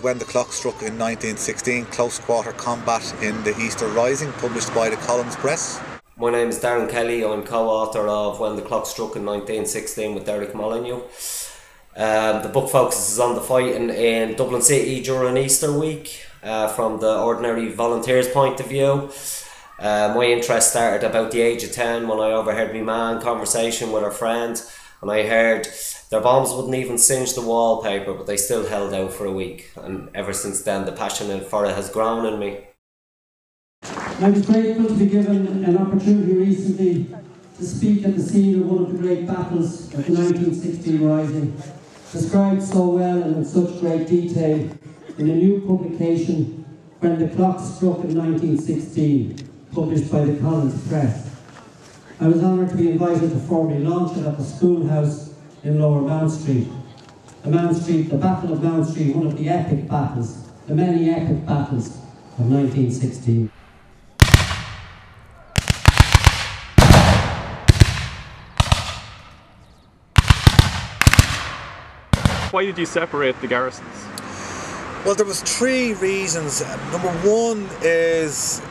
When the Clock Struck in 1916, Close Quarter Combat in the Easter Rising, published by the Collins Press. My name is Darren Kelly. I'm co-author of When the Clock Struck in 1916 with Derek Molyneux. The book focuses on the fighting in Dublin City during Easter week from the ordinary volunteer's point of view. My interest started about the age of 10 when I overheard my man conversation with her friend, and I heard their bombs wouldn't even singe the wallpaper, but they still held out for a week, and ever since then the passion for it has grown in me. I was grateful to be given an opportunity recently to speak at the scene of one of the great battles of the 1916 Rising, described so well and in such great detail in a new publication, When the Clock Struck in 1916, published by the Collins Press. I was honoured to be invited to formally launch it at the schoolhouse in Lower Mount Street. The Battle of Mount Street, one of the epic battles, the many epic battles of 1916. Why did you separate the garrisons? Well, there was three reasons. Number one is,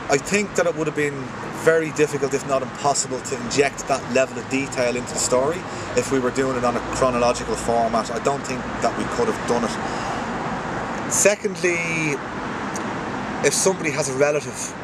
I think that it would have been very difficult, if not impossible, to inject that level of detail into the story if we were doing it on a chronological format. I don't think that we could have done it. Secondly, if somebody has a relative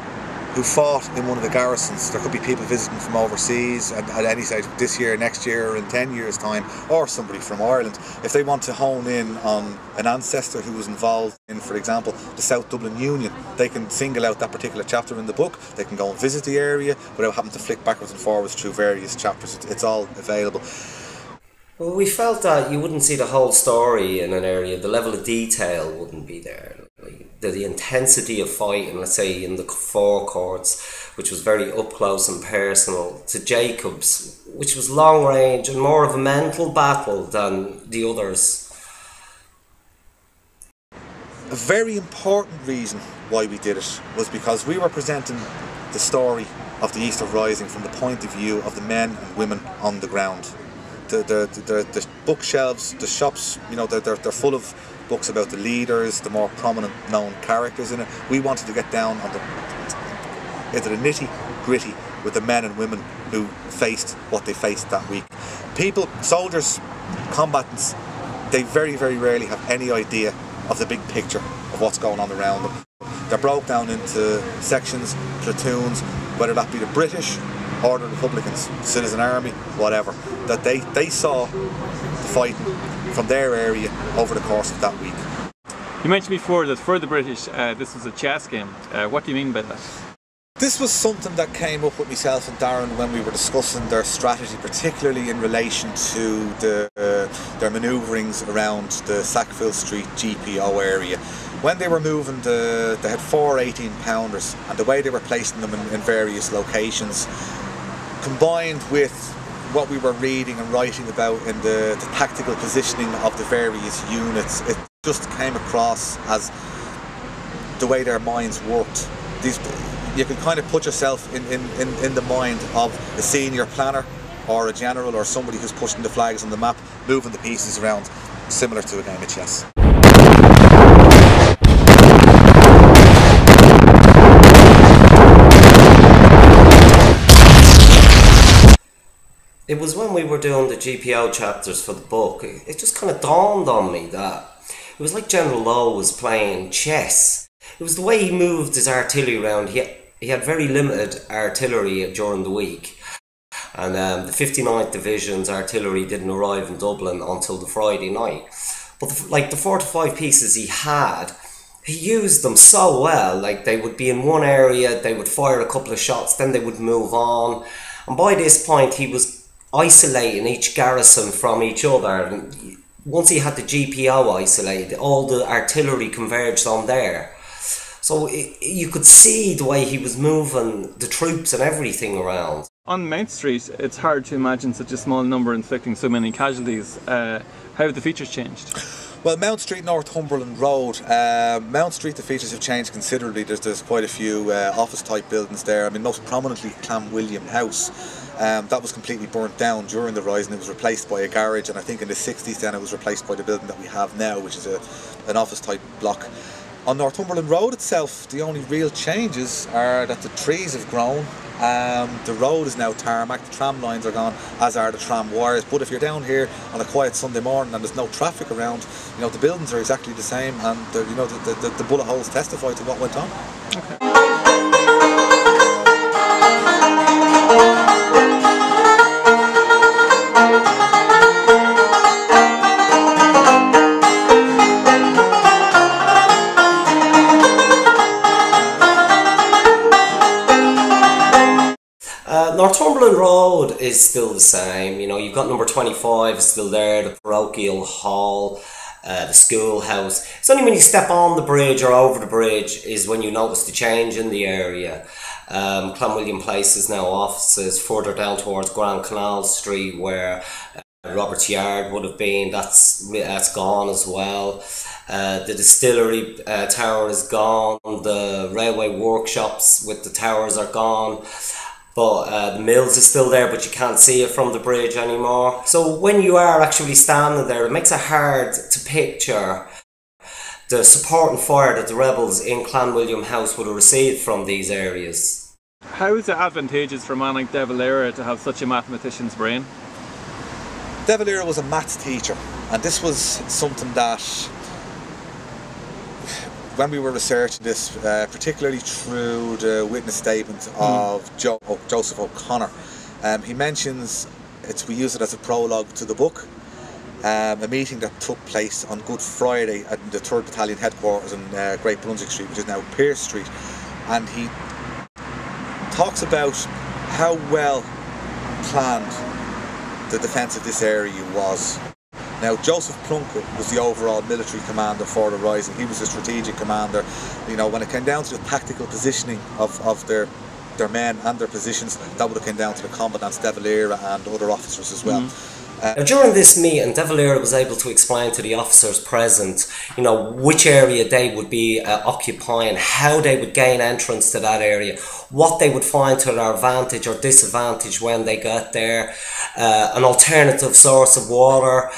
who fought in one of the garrisons, there could be people visiting from overseas at any stage, this year, next year, or in 10 years' time, or somebody from Ireland. If they want to hone in on an ancestor who was involved in, for example, the South Dublin Union, they can single out that particular chapter in the book. They can go and visit the area without having to flick backwards and forwards through various chapters. It's all available. Well, we felt that you wouldn't see the whole story in an area, the level of detail wouldn't be there. The intensity of fighting, let's say in the forecourts, which was very up close and personal, to Jacobs, which was long range and more of a mental battle than the others. A very important reason why we did it was because we were presenting the story of the Easter Rising from the point of view of the men and women on the ground. The bookshelves, the shops, you know, they're full of books about the leaders, the more prominent known characters in it. We wanted to get down on into the nitty-gritty with the men and women who faced what they faced that week. People, soldiers, combatants, they very, very rarely have any idea of the big picture of what's going on around them. They're broke down into sections, platoons, whether that be the British or the Republicans, Citizen Army, whatever, that they saw the fighting from their area over the course of that week. You mentioned before that for the British this was a chess game. What do you mean by that? This was something that came up with myself and Darren when we were discussing their strategy, particularly in relation to their manoeuvrings around the Sackville Street GPO area. When they were moving, they had 4 18-pounders, and the way they were placing them in various locations, combined with what we were reading and writing about in the tactical positioning of the various units, it just came across as the way their minds worked. You could kind of put yourself in the mind of a senior planner or a general or somebody who's pushing the flags on the map, moving the pieces around, similar to a game of chess. It was when we were doing the GPO chapters for the book, it just kind of dawned on me that it was like General Lowe was playing chess. It was the way he moved his artillery around. He had very limited artillery during the week, and the 59th Division's artillery didn't arrive in Dublin until the Friday night. But the 4 to 5 pieces he had, he used them so well. Like, they would be in one area, they would fire a couple of shots, then they would move on. And by this point, he was isolating each garrison from each other. And once he had the GPO isolated, all the artillery converged on there. So you could see the way he was moving the troops and everything around. On Mount Street, it's hard to imagine such a small number inflicting so many casualties. How have the features changed? Well, Mount Street, Northumberland Road. Mount Street, the features have changed considerably. There's quite a few office-type buildings there. I mean, most prominently Clanwilliam House. That was completely burnt down during the Rising. It was replaced by a garage, and I think in the 60s then it was replaced by the building that we have now, which is an office-type block. On Northumberland Road itself, the only real changes are that the trees have grown. The road is now tarmac, the tram lines are gone, as are the tram wires. But if you're down here on a quiet Sunday morning and there's no traffic around, you know, the buildings are exactly the same, and you know, the bullet holes testify to what went on. Okay. Northumberland Road is still the same. You know, you've got number 25 still there, the parochial hall, the schoolhouse. It's only when you step on the bridge or over the bridge is when you notice the change in the area. Clanwilliam Place is now offices. Further down towards Grand Canal Street, where Robert's Yard would have been, that's gone as well. The distillery tower is gone. The railway workshops with the towers are gone. But the mills is still there, but you can't see it from the bridge anymore. So when you are actually standing there, it makes it hard to picture the support and fire that the rebels in Clanwilliam House would have received from these areas. How is it advantageous for a man like De Valera to have such a mathematician's brain? De Valera was a maths teacher, and this was something that, when we were researching this, particularly through the witness statement of Joseph O'Connor, he mentions, we use it as a prologue to the book, a meeting that took place on Good Friday at the 3rd Battalion headquarters in Great Brunswick Street, which is now Pearse Street, and he talks about how well planned the defence of this area was. Now, Joseph Plunkett was the overall military commander for the Rising. He was the strategic commander. You know, when it came down to the tactical positioning of their men and their positions, that would have come down to the commandants, De Valera and other officers as well. Now, during this meeting, De Valera was able to explain to the officers present, you know, which area they would be occupying, how they would gain entrance to that area, what they would find to their advantage or disadvantage when they got there, an alternative source of water,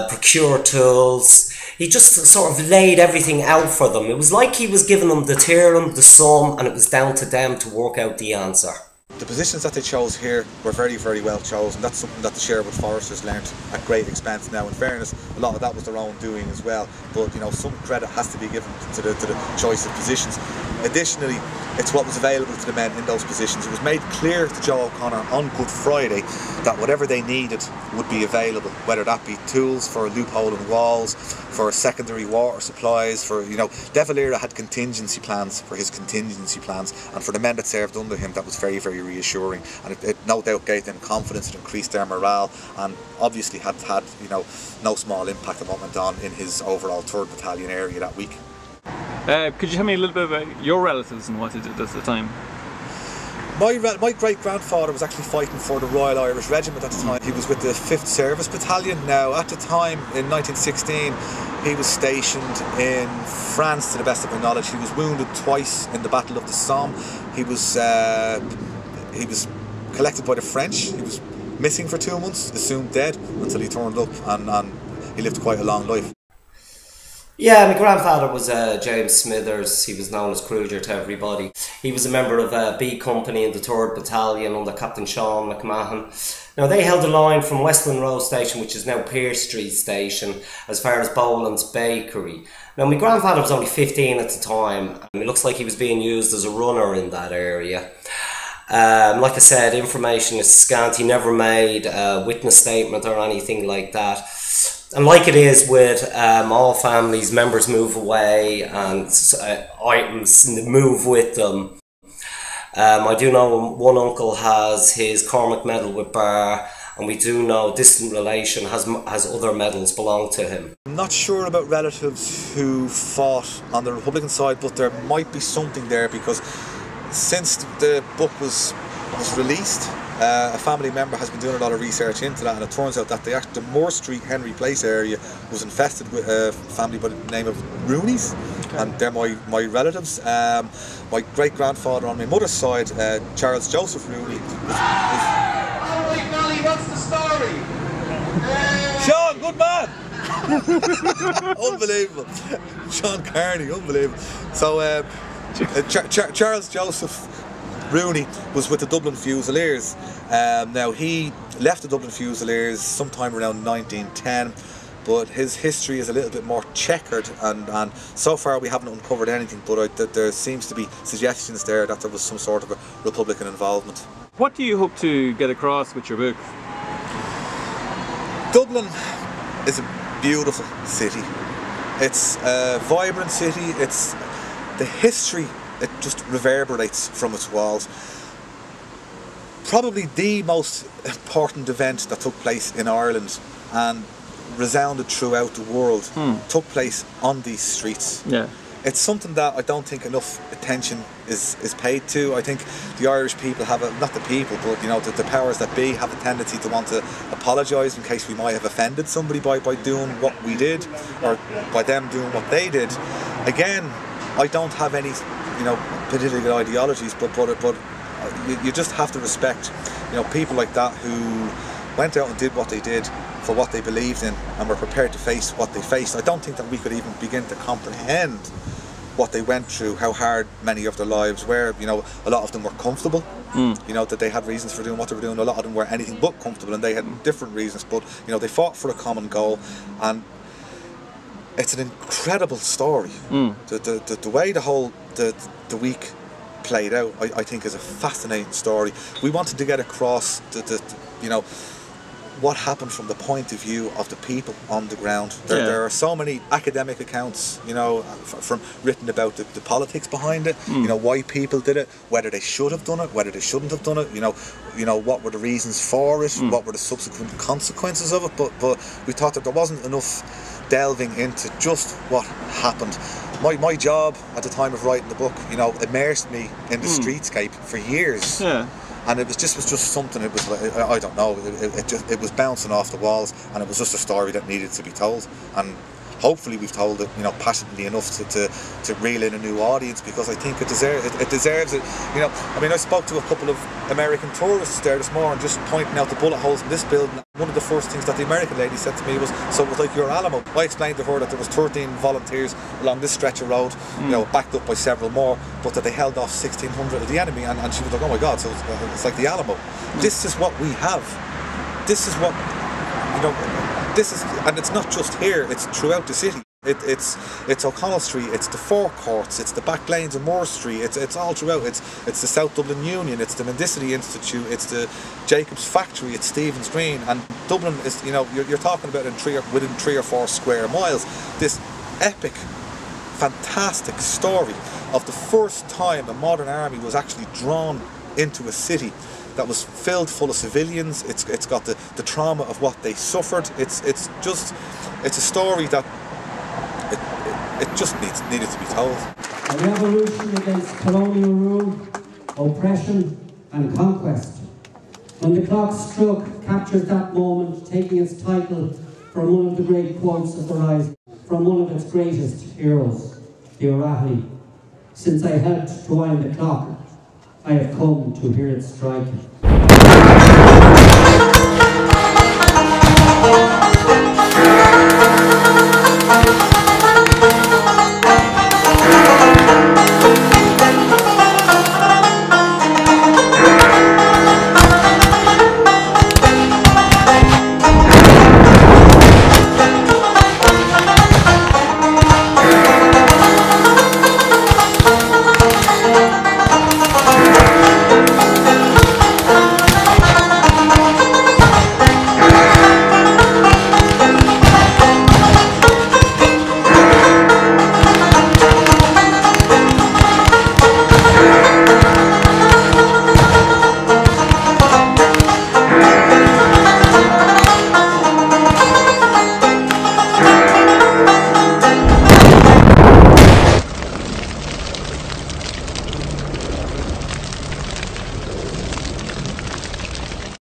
procure tools. He just sort of laid everything out for them. It was like he was giving them the theorem, the sum, and it was down to them to work out the answer. The positions that they chose here were very, very well chosen. That's something that the Sherwood Foresters learnt at great expense now. In fairness, a lot of that was their own doing as well. But, you know, some credit has to be given to the choice of positions. Additionally, it's what was available to the men in those positions. It was made clear to Joe O'Connor on Good Friday that whatever they needed would be available, whether that be tools for a loophole in walls, for secondary water supplies, for, you know, De Valera had contingency plans for his contingency plans, and for the men that served under him, that was very, very reassuring, and it no doubt gave them confidence, it increased their morale, and obviously had, you know, no small impact on what went on in his overall 3rd Battalion area that week. Could you tell me a little bit about your relatives and what they did at the time? My great-grandfather was actually fighting for the Royal Irish Regiment at the time. He was with the 5th Service Battalion. Now, at the time, in 1916, he was stationed in France, to the best of my knowledge. He was wounded twice in the Battle of the Somme. He was collected by the French. He was missing for 2 months, assumed dead, until he turned up, and he lived quite a long life. Yeah, my grandfather was James Smithers. He was known as Kruger to everybody. He was a member of B Company in the 3rd Battalion under Captain Sean McMahon. Now, they held the line from Westland Road Station, which is now Pearse Street Station, as far as Boland's Bakery. Now, my grandfather was only 15 at the time, and it looks like he was being used as a runner in that area. Like I said, information is scant. He never made a witness statement or anything like that. And like it is with all families, members move away and items move with them. I do know one uncle has his Cormac medal with Bar, and we do know distant relation has other medals belong to him. I'm not sure about relatives who fought on the Republican side, but there might be something there, because since the book was was released. A family member has been doing a lot of research into that, and it turns out that the Moore Street, Henry Place area was infested with a family by the name of Rooney's, and they're my relatives. My great-grandfather on my mother's side, Charles Joseph Rooney. Alright, Molly, what's the story? Sean, good man! Unbelievable. Sean Carney, unbelievable. So, Charles Joseph Rooney was with the Dublin Fusiliers. Now, he left the Dublin Fusiliers sometime around 1910, but his history is a little bit more checkered, and so far we haven't uncovered anything, but there seems to be suggestions there that there was some sort of a Republican involvement. What do you hope to get across with your book? Dublin is a beautiful city. It's a vibrant city. It's the history, it just reverberates from its walls. Probably the most important event that took place in Ireland and resounded throughout the world took place on these streets. Yeah. It's something that I don't think enough attention is paid to. I think the Irish people have not the people, but you know, the powers that be have a tendency to want to apologise in case we might have offended somebody by doing what we did, or by them doing what they did. Again, I don't have any, you know, political ideologies, but you just have to respect, you know, people like that who went out and did what they did for what they believed in and were prepared to face what they faced. I don't think that we could even begin to comprehend what they went through, how hard many of their lives were. You know, a lot of them were comfortable, you know, that they had reasons for doing what they were doing. A lot of them were anything but comfortable, and they had different reasons, but you know, they fought for a common goal, and it's an incredible story. The way the week played out, I think, is a fascinating story. We wanted to get across you know, what happened from the point of view of the people on the ground. There are so many academic accounts, you know, from written about the politics behind it. You know, why people did it, whether they should have done it, whether they shouldn't have done it. You know, what were the reasons for it, what were the subsequent consequences of it. But we thought that there wasn't enough delving into just what happened. My job at the time of writing the book, you know, immersed me in the streetscape for years. Yeah. And it was just something. It was like, I don't know. It was bouncing off the walls, and it was just a story that needed to be told. And hopefully, we've told it, you know, passionately enough to reel in a new audience, because I think it deserves it. You know, I mean, I spoke to a couple of American tourists there this morning, just pointing out the bullet holes in this building. One of the first things that the American lady said to me was, "So it was like your Alamo." I explained to her that there was 13 volunteers along this stretch of road, you know, backed up by several more, but that they held off 1,600 of the enemy, and she was like, "Oh my God, so it's like the Alamo." This is what we have. This is what, you know, this is, and it's not just here, it's throughout the city. It's O'Connell Street, it's the forecourts, it's the back lanes of Moore Street, it's all throughout. It's the South Dublin Union, it's the Mendicity Institute, it's the Jacob's Factory, it's Stephen's Green, and Dublin is, you know, you're talking about within 3 or 4 square miles. This epic, fantastic story of the first time a modern army was actually drawn into a city that was filled full of civilians. It's got the trauma of what they suffered. It's a story that it just needed to be told. A revolution against colonial rule, oppression and conquest. When the clock struck captures that moment, taking its title from one of the great quotes of the Rising, from one of its greatest heroes, the O'Rahilly. Since I helped to wind the clock, I have come to hear it strike.